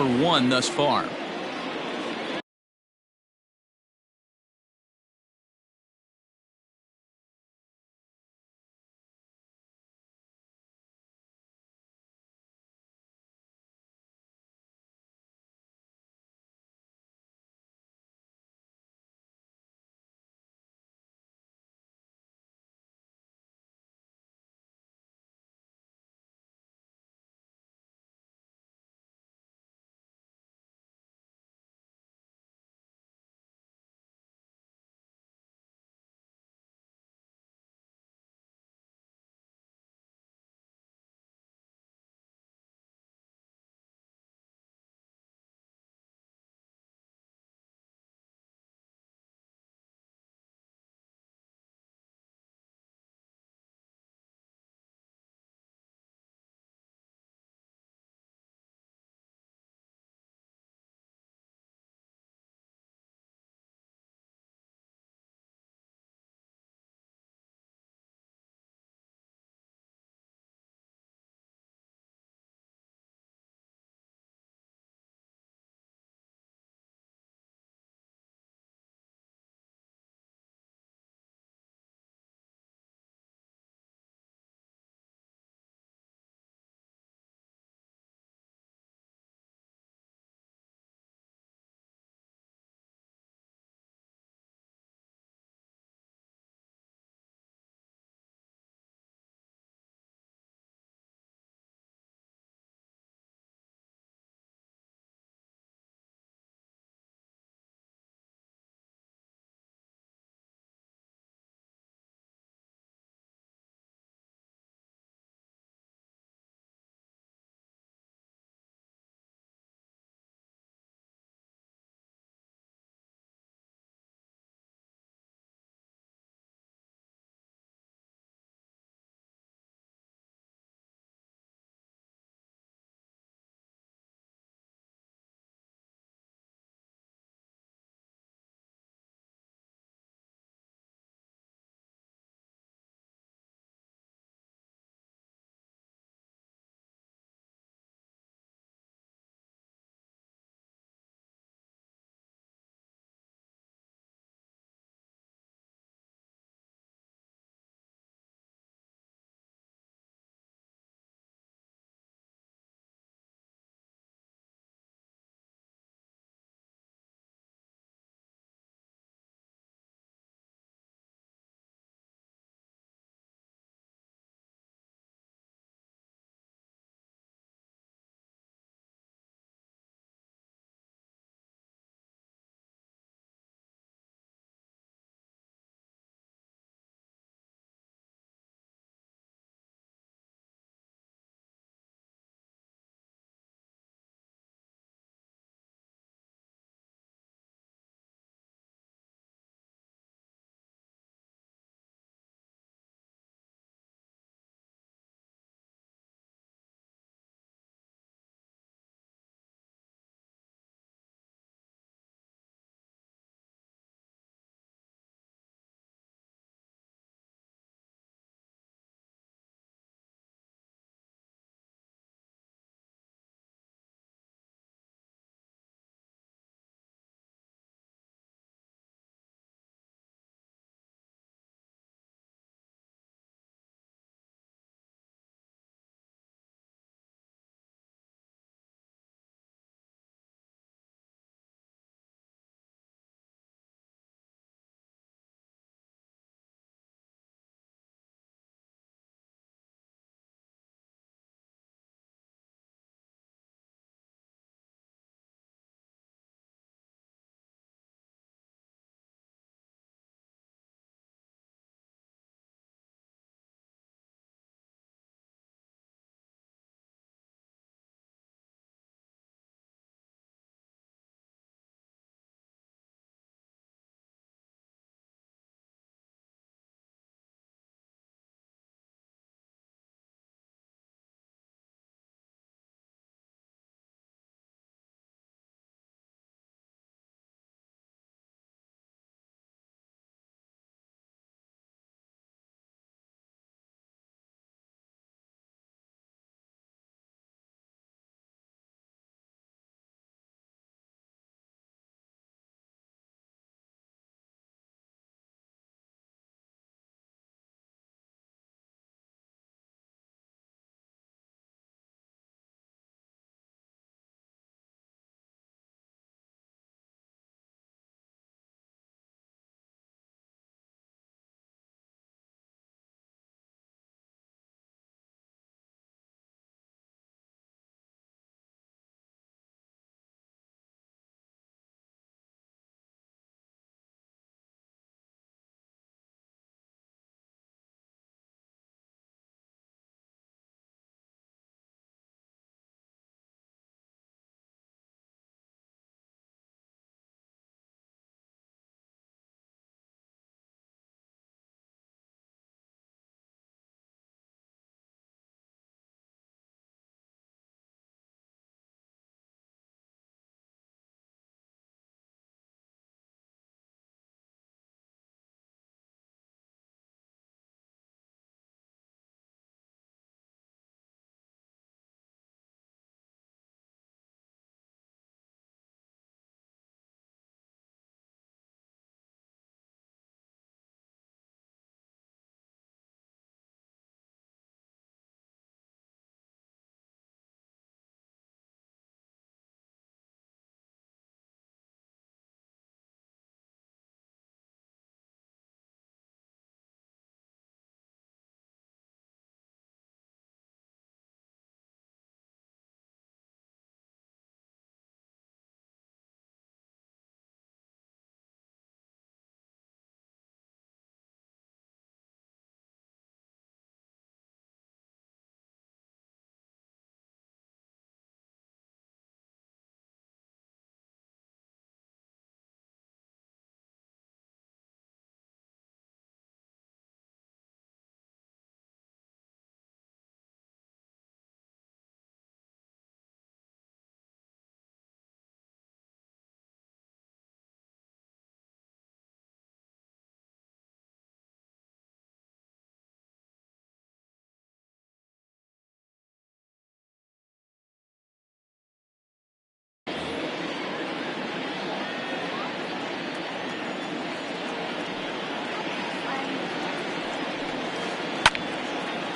for 1 thus far.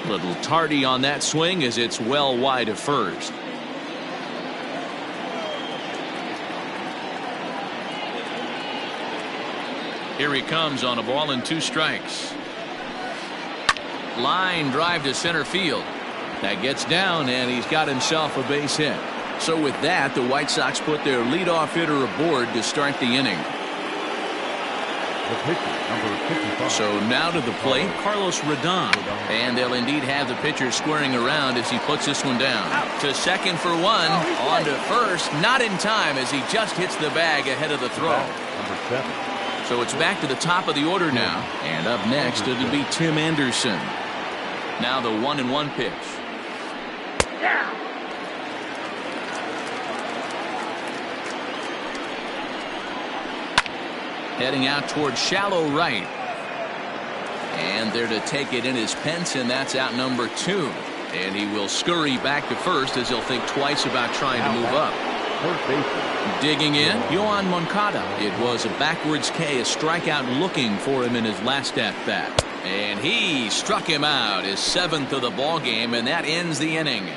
Little tardy on that swing as it's well wide of first. Here he comes on a ball and 2 strikes. Line drive to center field. That gets down, and he's got himself a base hit. So with that, the White Sox put their leadoff hitter aboard to start the inning. The pitcher, number 55. So now to the plate, Carlos Rodon. And they'll indeed have the pitcher squaring around as he puts this one down. To second for 1. On to first. Not in time as he just hits the bag ahead of the throw. Number 7. So it's back to the top of the order now. And up next it'll be Tim Anderson. Now the 1-1 pitch. Heading out towards shallow right. And there to take it in is Pence, and that's out number 2. And he will scurry back to first as he'll think twice about trying to move up. Digging in, Yohan Moncada. It was a backwards K, a strikeout looking for him in his last at-bat. And he struck him out, his 7th of the ball game, and that ends the inning.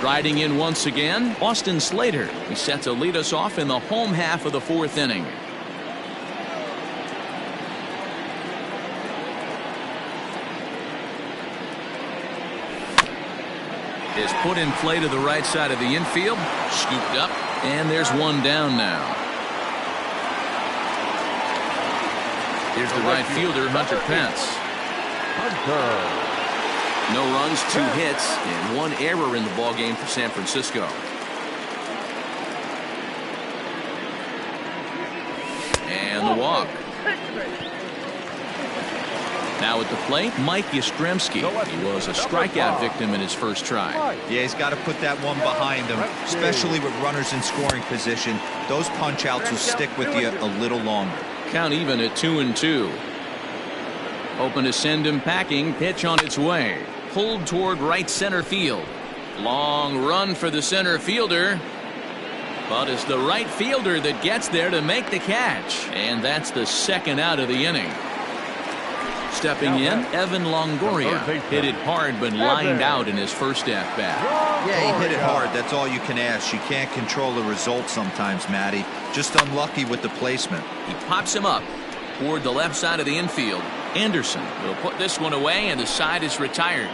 Riding in once again, Austin Slater. He's set to lead us off in the home half of the 4th inning. Is put in play to the right side of the infield. Scooped up, and there's one down now. Here's the right fielder, Hunter Pence. No runs, 2 hits, and 1 error in the ballgame for San Francisco. And the walk. Now at the plate, Mike Yastrzemski. He was a strikeout victim in his first try. Yeah, he's got to put that one behind him, especially with runners in scoring position. Those punch-outs will stick with you a little longer. Count even at 2-2. Open to send him packing. Pitch on its way. Pulled toward right center field. Long run for the center fielder. But it's the right fielder that gets there to make the catch. And that's the 2nd out of the inning. Stepping in, Evan Longoria. Hit it hard but lined out in his first at-bat. Yeah, he hit it hard. That's all you can ask. You can't control the result sometimes, Matty. Just unlucky with the placement. He pops him up toward the left side of the infield. Anderson will put this one away, and the side is retired.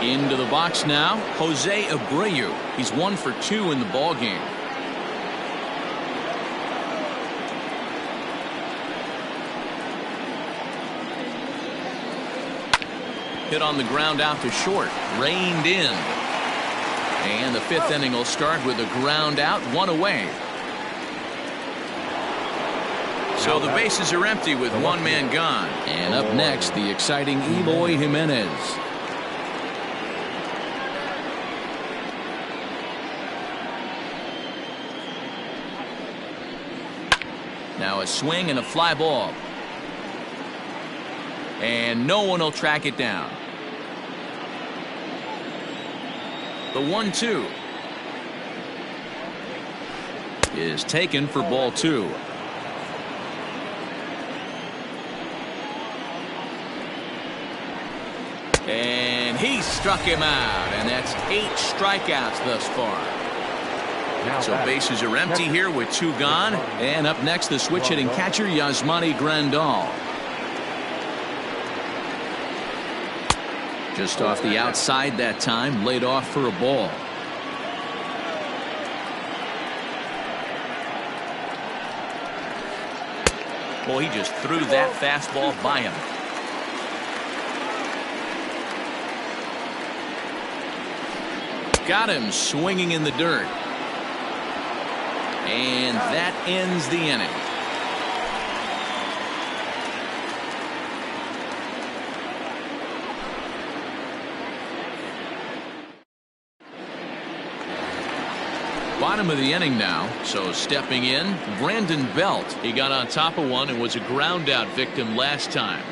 Into the box now, Jose Abreu. He's 1 for 2 in the ball game. Hit on the ground out to short, reined in. And the 5th inning will start with a ground out, 1 away. So the bases are empty with 1 man gone. And up next, the exciting Eloy Jimenez. Now a swing and a fly ball. And no one will track it down. The 1-2 is taken for ball 2. And he struck him out, and that's 8 strikeouts thus far. So bases are empty here with 2 gone. And up next, the switch hitting catcher, Yasmani Grandal. Just off the outside that time, laid off for a ball. Boy, he just threw that fastball by him. Got him swinging in the dirt. And that ends the inning. Bottom of the inning now, so stepping in, Brandon Belt. He got on top of one and was a ground out victim last time.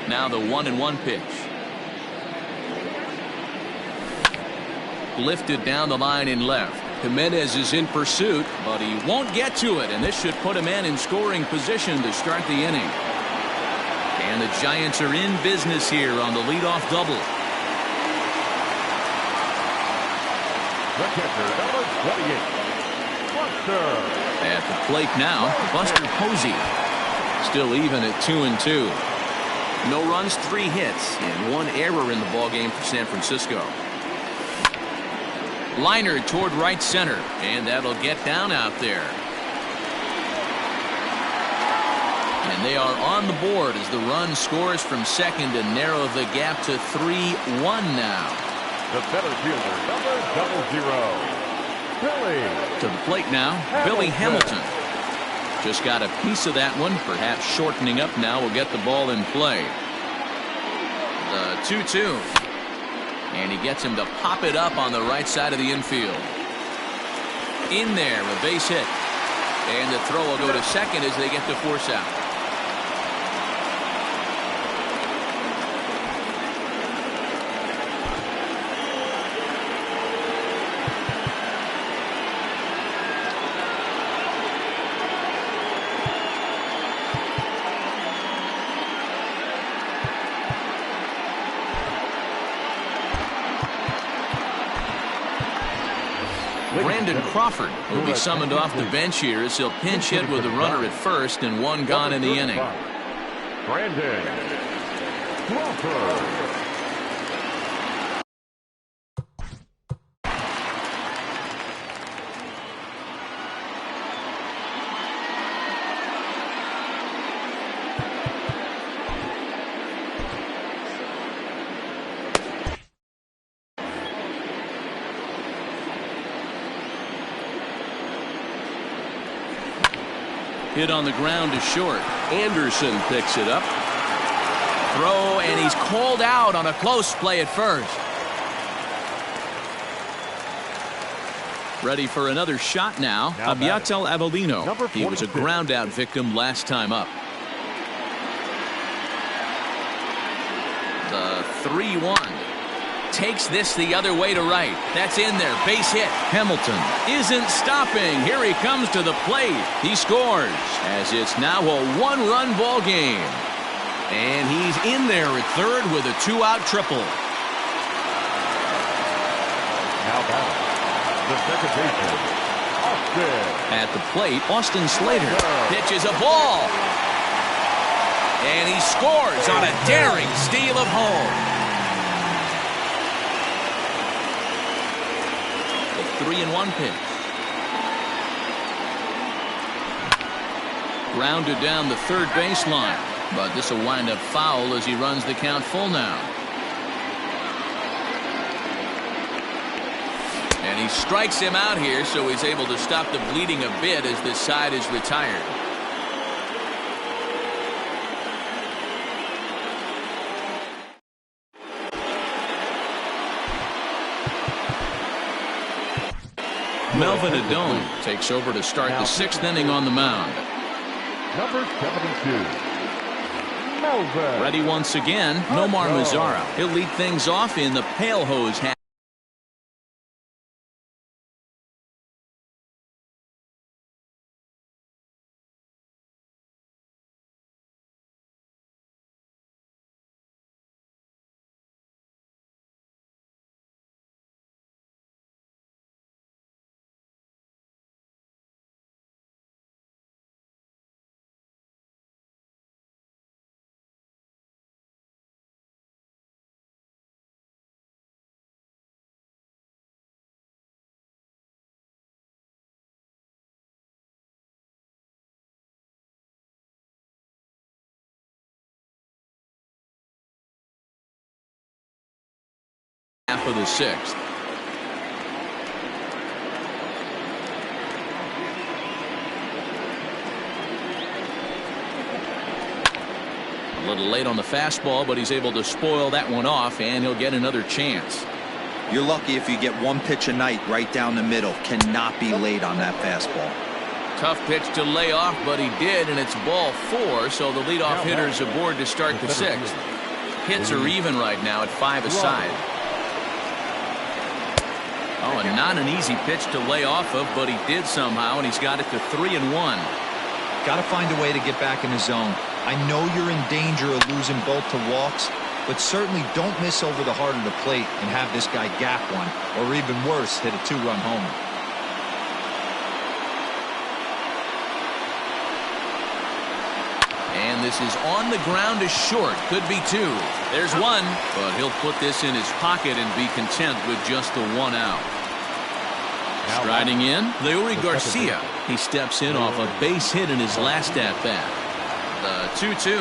Now the 1-1 pitch. Lifted down the line in left. Jimenez is in pursuit, but he won't get to it, and this should put him in scoring position to start the inning. And the Giants are in business here on the leadoff double. The catcher, number 28, Buster. At the plate now, Buster Posey. Still even at 2-2. No runs, 3 hits, and 1 error in the ballgame for San Francisco. Liner toward right center, and that'll get down out there. And they are on the board as the run scores from second to narrow the gap to 3-1 now. The center fielder, number 00, Billy. To the plate now, Billy Hamilton. Just got a piece of that one, perhaps shortening up now will get the ball in play. The 2-2. And he gets him to pop it up on the right side of the infield. In there, a base hit. And the throw will go to second as they get the force out. Brandon Crawford will be summoned off the bench here as he'll pinch hit with a runner at first and 1 gone in the inning. Brandon Crawford. Hit on the ground to short. Anderson picks it up. Throw, and he's called out on a close play at first. Ready for another shot now. Abiatel Avelino. He was a ground out victim last time up. The 3-1. Takes this the other way to right. That's in there. Base hit. Hamilton isn't stopping. Here he comes to the plate. He scores as it's now a 1-run ball game. And he's in there at third with a 2-out triple. Now batting, the second baseman, Austin. At the plate, Austin Slater pitches a ball. And he scores on a daring steal of home. 3-1 pitch. Grounded down the third baseline, but this will wind up foul as he runs the count full now. And he strikes him out here, so he's able to stop the bleeding a bit as this side is retired. Melvin Adone takes over to start the 6th inning on the mound. Number 72, Melvin. Ready once again, Nomar Mazara. He'll lead things off in the pale hose hat. Half of the 6th. A little late on the fastball, but he's able to spoil that one off, and he'll get another chance. You're lucky if you get 1 pitch a night right down the middle. Cannot be late on that fastball. Tough pitch to lay off, but he did, and it's ball 4, so the leadoff hitter's aboard to start the 6th. Hits are even right now at 5 aside. Oh, and not an easy pitch to lay off of, but he did somehow, and he's got it to 3-1. Got to find a way to get back in the zone. I know you're in danger of losing both to walks, but certainly don't miss over the heart of the plate and have this guy gap one, or even worse, hit a 2-run homer. And this is on the ground to short. Could be 2. There's 1, but he'll put this in his pocket and be content with just the 1 out. Striding in, Leury Garcia. He steps in off a base hit in his last at-bat. The 2-2.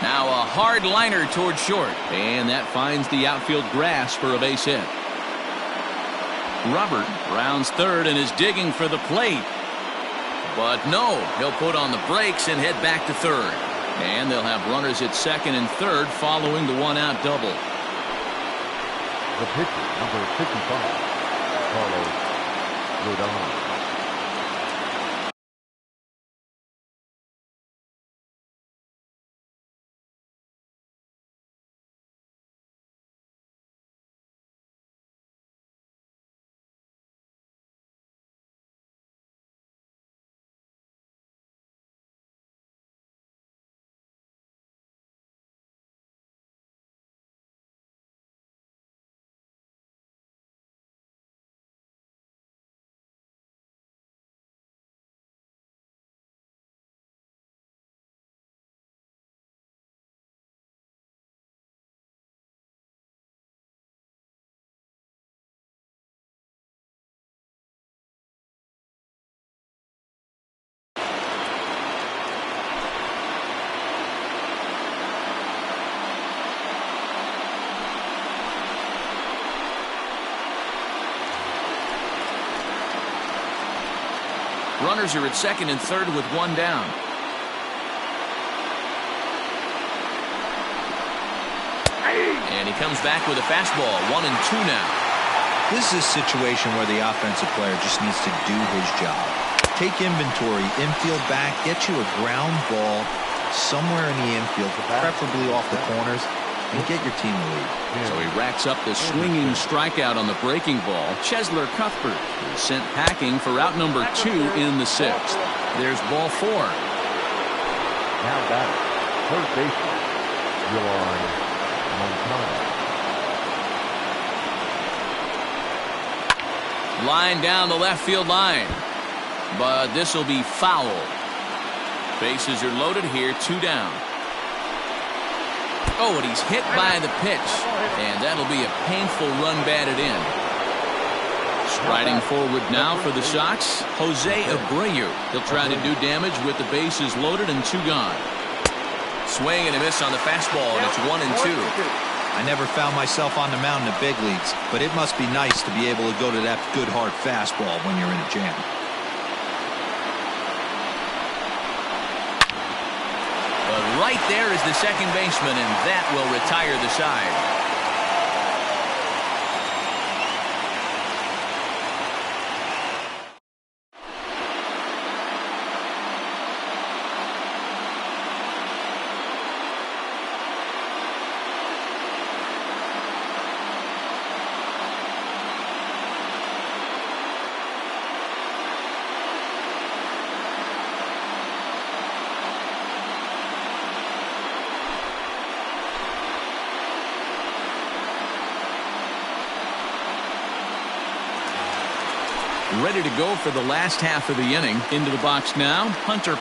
Now a hard liner toward short, and that finds the outfield grass for a base hit. Robert rounds third and is digging for the plate. But no, he'll put on the brakes and head back to third. And they'll have runners at second and third following the 1-out double. The pitcher, number 55, Carlos Rodon. Runners are at second and third with 1 down. And he comes back with a fastball. 1-2 now. This is a situation where the offensive player just needs to do his job. Take inventory, infield back, get you a ground ball somewhere in the infield, preferably off the corners, and get your team a lead. So he racks up the swinging strikeout on the breaking ball. Chesler Cuthbert is sent packing for out number 2 in the 6th. There's ball 4. Now batting, third baseman, Yoan Moncada. Line down the left field line. But this will be foul. Bases are loaded here, 2 down. Oh, and he's hit by the pitch. And that'll be a painful run batted in. Striding forward now for the Sox, Jose Abreu. He'll try to do damage with the bases loaded and 2 gone. Swing and a miss on the fastball, and it's 1-2. I never found myself on the mound in the big leagues, but it must be nice to be able to go to that good hard fastball when you're in a jam. But right there is the second baseman, and that will retire the side. Ready to go for the last half of the inning. Into the box now, Hunter.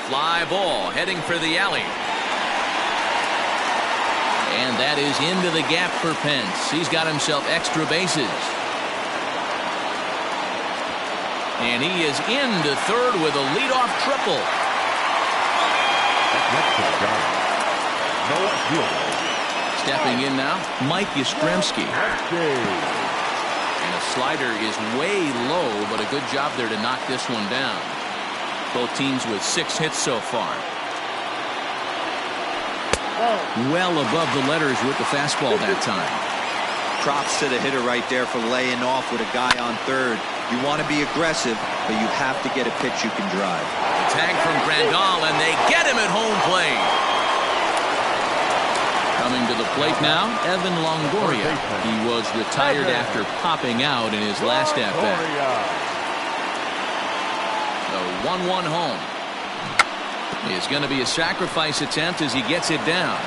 Fly ball heading for the alley. And that is into the gap for Pence. He's got himself extra bases. And he is into third with a leadoff triple. Next to the Giants, Noah Fielder, Stepping in now, Mike Yastrzemski. And a slider is way low, but a good job there to knock this one down. Both teams with 6 hits so far. Well above the letters with the fastball that time. Props to the hitter right there for laying off with a guy on third. You want to be aggressive, but you have to get a pitch you can drive. The tag from Grandal, and they get him at home plate. Coming to the plate now, Evan Longoria. He was retired after popping out in his last at-bat. The 1-1 home is going to be a sacrifice attempt as he gets it down.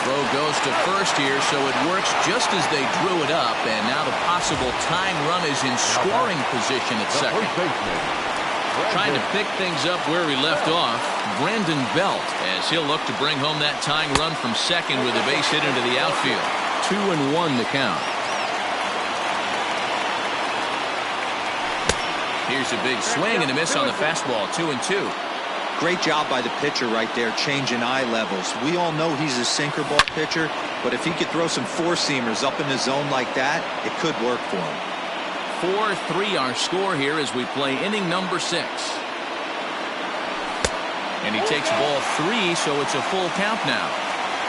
Throw goes to first here, so it works just as they drew it up, and now the possible tying run is in scoring position at second. Trying to pick things up where he left off, Brandon Belt, as he'll look to bring home that tying run from second with a base hit into the outfield. 2-1 the count. Here's a big swing and a miss on the fastball. 2-2. Great job by the pitcher right there, changing eye levels. We all know he's a sinker ball pitcher, but if he could throw some four-seamers up in the zone like that, it could work for him. 4-3 our score here as we play inning number 6. And he takes ball 3, so it's a full count now.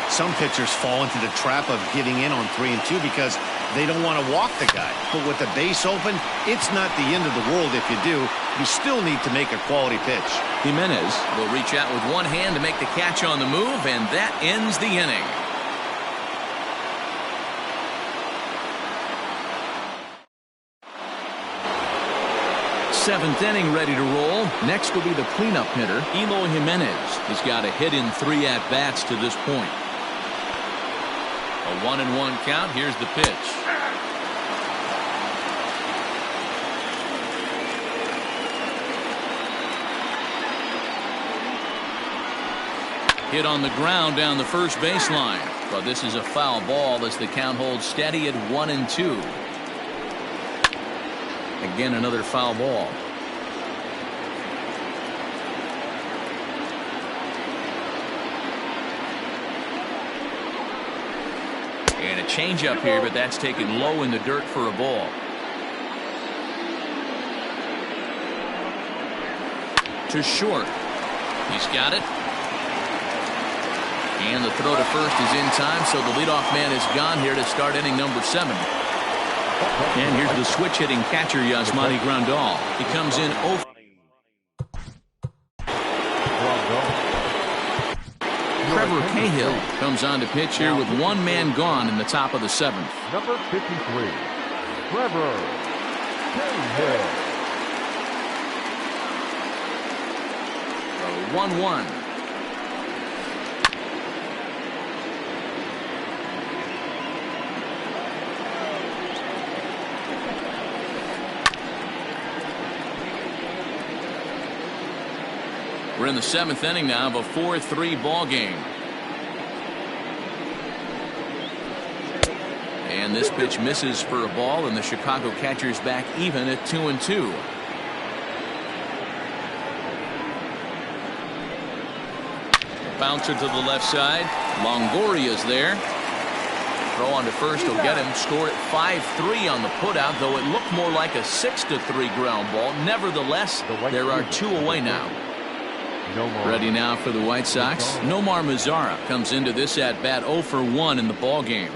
Some pitchers fall into the trap of giving in on 3 and 2 because they don't want to walk the guy. But with the base open, it's not the end of the world if you do. You still need to make a quality pitch. Jimenez will reach out with one hand to make the catch on the move, and that ends the inning. Seventh inning ready to roll. Next will be the cleanup hitter, Eloy Jimenez. He's got a hit in 3 at-bats to this point. A 1-1 count. Here's the pitch. Hit on the ground down the first baseline, but this is a foul ball as the count holds steady at 1-2. Again, another foul ball. And a changeup here, but that's taken low in the dirt for a ball. To short. He's got it. And the throw to first is in time, so the leadoff man is gone here to start inning number 7. And here's the switch-hitting catcher, Yasmani Grandal. He comes in 0. Trevor Cahill comes on to pitch here with one man gone in the top of the 7th. Number 53, Trevor Cahill. 1-1. We're in the 7th inning now of a 4-3 ball game. And this pitch misses for a ball, and the Chicago catcher's back even at 2-2. Bouncer to the left side. Longoria's there. Throw on to first will get him. Score at 5-3 on the putout, though it looked more like a 6-3 ground ball. Nevertheless, there are 2 away now. Ready now for the White Sox. Nomar Mazara comes into this at-bat 0 for 1 in the ball game.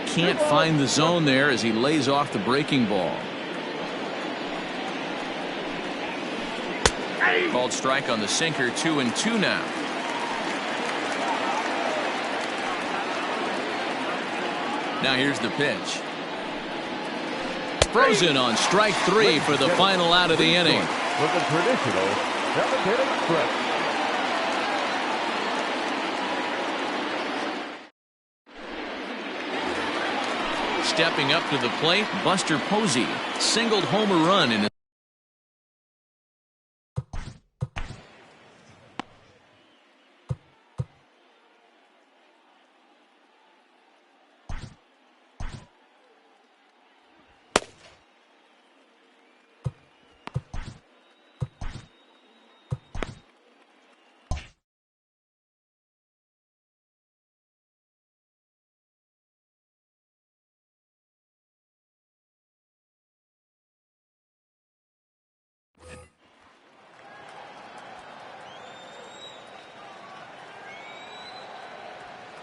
Can't find the zone there as he lays off the breaking ball. Called strike on the sinker. 2-2 now. Now here's the pitch. Frozen on strike 3 for the final out of the inning. With the traditional 7th-inning stretch. Stepping up to the plate, Buster Posey singled home a run in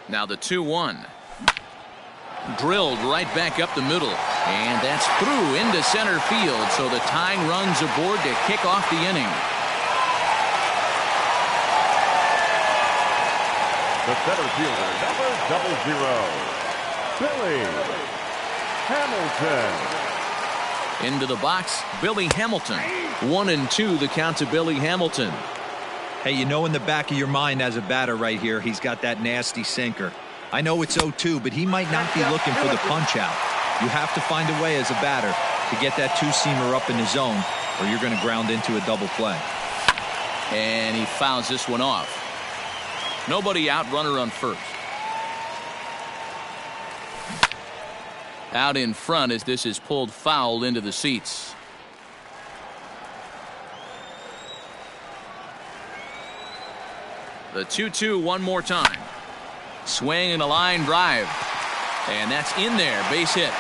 Now the 2-1. Drilled right back up the middle. And that's through into center field. So the tying runs aboard to kick off the inning. The center fielder, number 00, Billy Hamilton. Into the box, Billy Hamilton. 1-2 the count to Billy Hamilton. Hey, you know in the back of your mind as a batter right here, he's got that nasty sinker. I know it's 0-2, but he might not be looking for the punch out. You have to find a way as a batter to get that two-seamer up in the zone, or you're going to ground into a double play. And he fouls this one off. Nobody out, runner on first. Out in front as this is pulled foul into the seats. The 2-2 one more time. Swing and a line drive. And that's in there, base hit.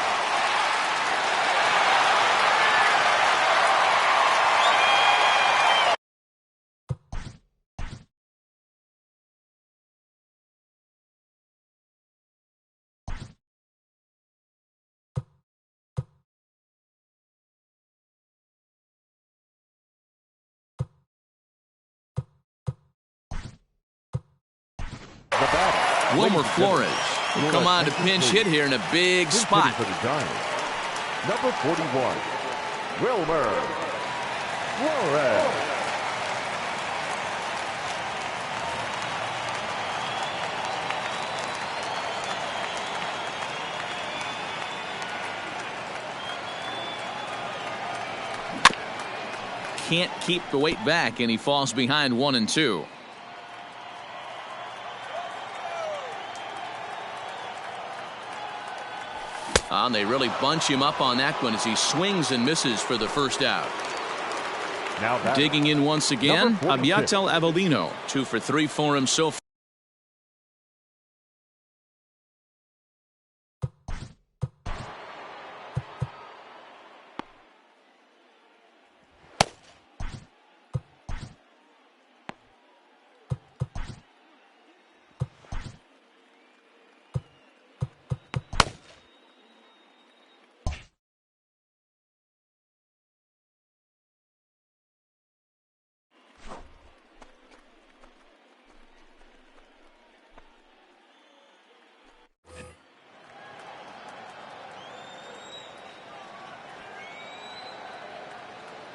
Wilmer Flores will come on to pinch hit here in a big spot. For the Giants, number 41, Wilmer Flores. Can't keep the weight back, and he falls behind 1-2. And they really bunch him up on that one as he swings and misses for the first out. Now digging in once again, number 46. Abiatel Avellino. 2 for 3 for him so far.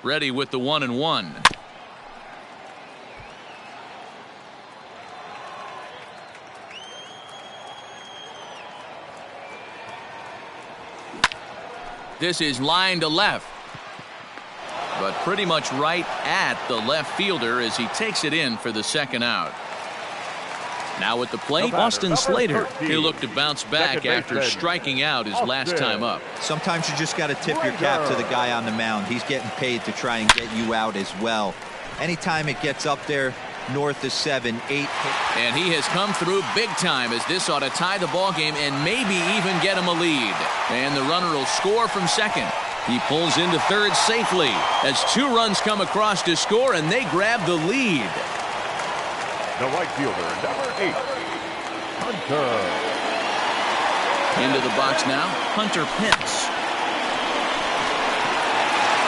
Ready with the 1-1. This is line to left, but pretty much right at the left fielder as he takes it in for the second out. Now at the plate, Austin Slater. He'll look to bounce back after striking out his last time up. Sometimes you just got to tip your cap to the guy on the mound. He's getting paid to try and get you out as well. Anytime it gets up there north of 7, 8. And he has come through big time as this ought to tie the ball game and maybe even get him a lead. And the runner will score from second. He pulls into third safely as 2 runs come across to score, and they grab the lead. The right fielder, number 8, Hunter. Into the box now, Hunter Pence.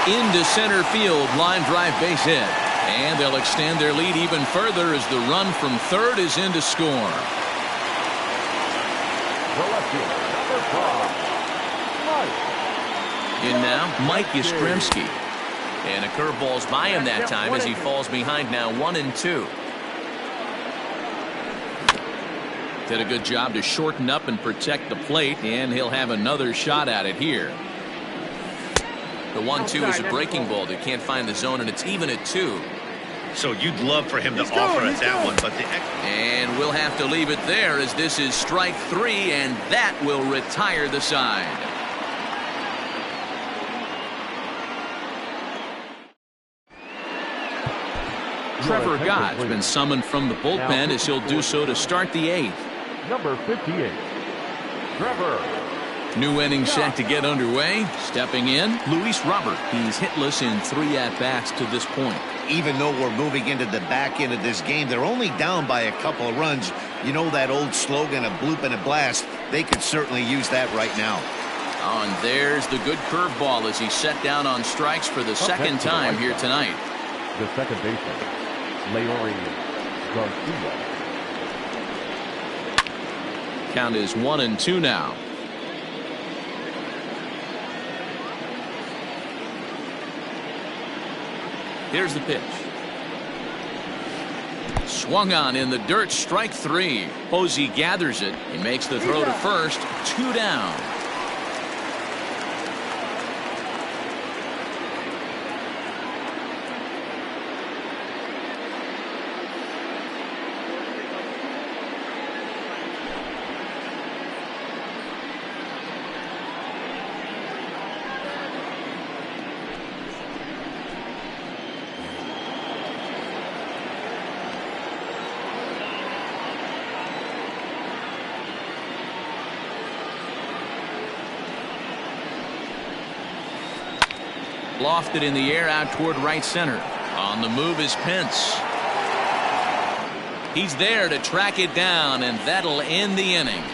Into center field, line drive base hit. And they'll extend their lead even further as the run from third is in to score. The left fielder, number 5, Mike. In now, Mike Yastrzemski. And a curveball's by him that time as he falls behind now 1-2. Did a good job to shorten up and protect the plate, and he'll have another shot at it here. The 1-2 is a breaking ball. They can't find the zone, and it's even at 2. So you'd love for him to offer at that one, but and we'll have to leave it there as this is strike 3, and that will retire the side. Trevor Gott's been summoned from the bullpen as he'll do so to start the 8th. Number 58, Trevor. New inning set to get underway. Stepping in, Luis Robert. He's hitless in 3 at-bats to this point. even though we're moving into the back end of this game, they're only down by a couple of runs. You know that old slogan, a bloop and a blast? They could certainly use that right now. Oh, and there's the good curveball as he set down on strikes for the second time here tonight. The second baseman, Leori Garcia. Count is 1-2 now. Here's the pitch. Swung on in the dirt, strike 3. Posey gathers it. He makes the throw to first. 2 down. Lofted in the air out toward right center. On the move is Pence. He's there to track it down, and that'll end the inning.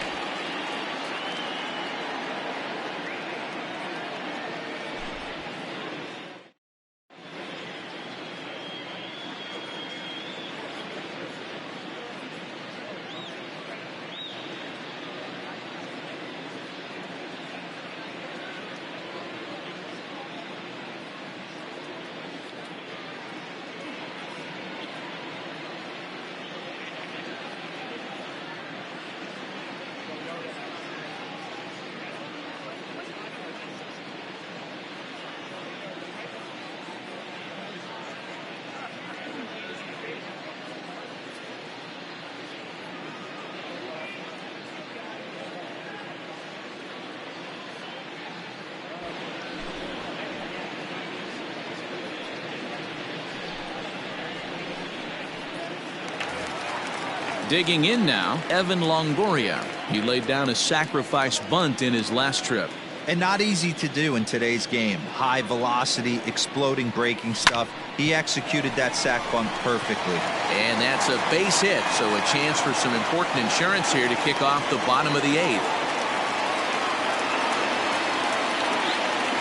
Digging in now, Evan Longoria. He laid down a sacrifice bunt in his last trip. And not easy to do in today's game. High velocity, exploding breaking stuff. He executed that sac bunt perfectly. And that's a base hit, so a chance for some important insurance here to kick off the bottom of the 8th.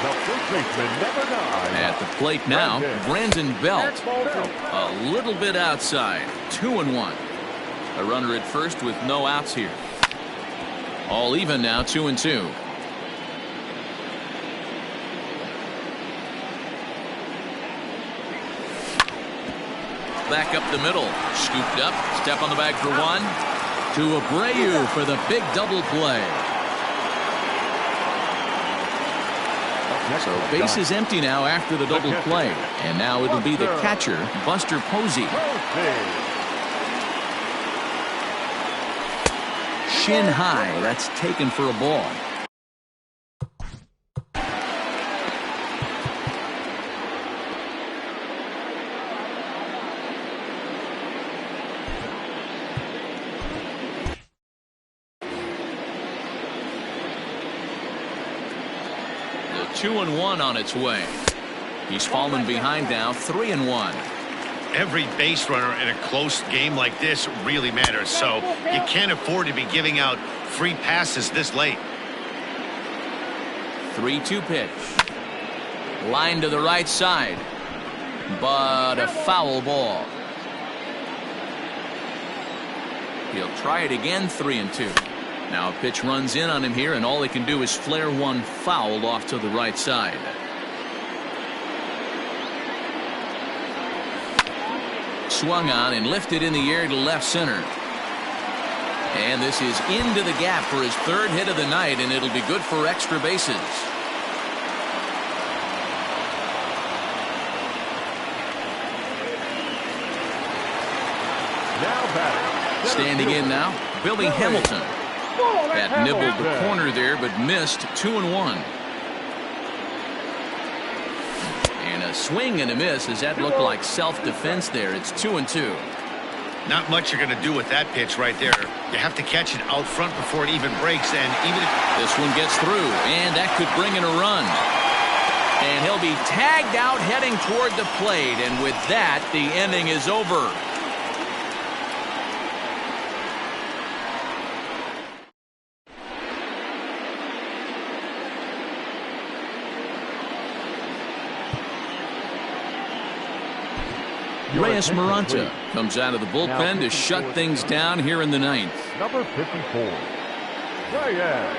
The first baseman, number 9. At the plate now, Brandon Belt. A little bit outside. 2-1. A runner at first with no outs here. All even now, 2-2. Back up the middle. Scooped up. Step on the bag for 1. To Abreu for the big double play. So base is empty now after the double play. And now it'll be the catcher, Buster Posey. Shin high. That's taken for a ball. The 2-1 on its way. He's fallen behind now, 3-1. Every base runner in a close game like this really matters, so you can't afford to be giving out free passes this late. 3-2 pitch. Line to the right side, but a foul ball. He'll try it again, 3-2. Now a pitch runs in on him here, and all he can do is flare one foul off to the right side. Swung on and lifted in the air to left center. And this is into the gap for his 3rd hit of the night, and it'll be good for extra bases. Standing in now, Billy Hamilton. That nibbled the corner there, but missed. 2-1. And a swing and a miss. Does that look like self-defense there? It's 2-2. Not much you're going to do with that pitch right there. You have to catch it out front before it even breaks, and even if this one gets through, and that could bring in a run. And he'll be tagged out heading toward the plate, and with that, the inning is over. Reyes Maranta comes out of the bullpen to shut things down here in the ninth. Number 54, Reyes Maranta.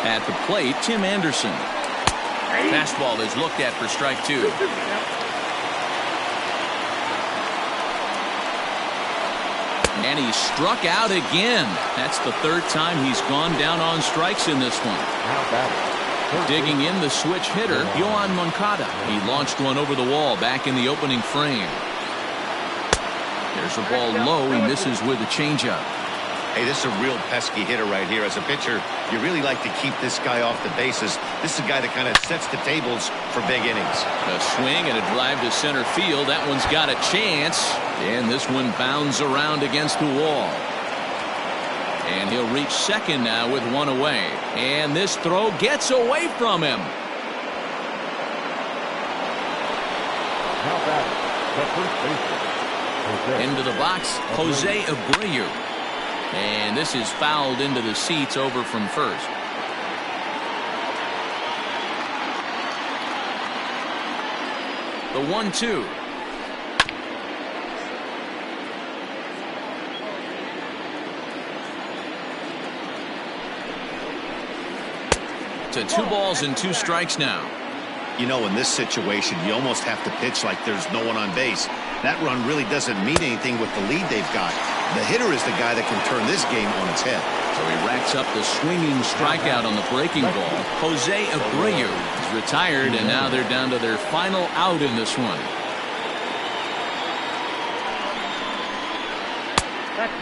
At the plate, Tim Anderson. Fastball is looked at for strike two. And he struck out again. That's the third time he's gone down on strikes in this one. Digging in the switch hitter, Yohan Moncada. He launched one over the wall back in the opening frame. There's a ball low. He misses with a changeup. Hey, this is a real pesky hitter right here. As a pitcher, you really like to keep this guy off the bases. This is a guy that kind of sets the tables for big innings. A swing and a drive to center field. That one's got a chance. And this one bounds around against the wall. And he'll reach second now with one away. And this throw gets away from him. Into the box, Jose Abreu. And this is fouled into the seats over from first. The 1-2. To 2 balls and 2 strikes now. You know, in this situation, you almost have to pitch like there's no one on base. That run really doesn't mean anything with the lead they've got. The hitter is the guy that can turn this game on its head. So he racks up the swinging strikeout on the breaking ball. Jose Abreu is retired, and now they're down to their final out in this one.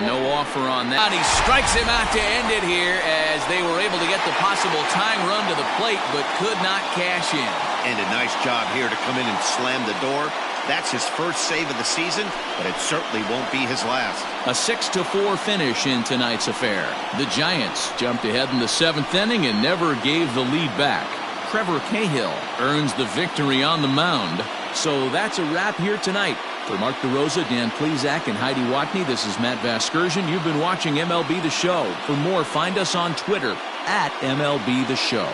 No offer on that. He strikes him out to end it here as they were able to get the possible tying run to the plate, but could not cash in. And a nice job here to come in and slam the door. That's his first save of the season, but it certainly won't be his last. A 6-4 finish in tonight's affair. The Giants jumped ahead in the 7th inning and never gave the lead back. Trevor Cahill earns the victory on the mound. So that's a wrap here tonight. For Mark DeRosa, Dan Plesac, and Heidi Watney, this is Matt Vasgersian. You've been watching MLB The Show. For more, find us on Twitter @MLB The Show.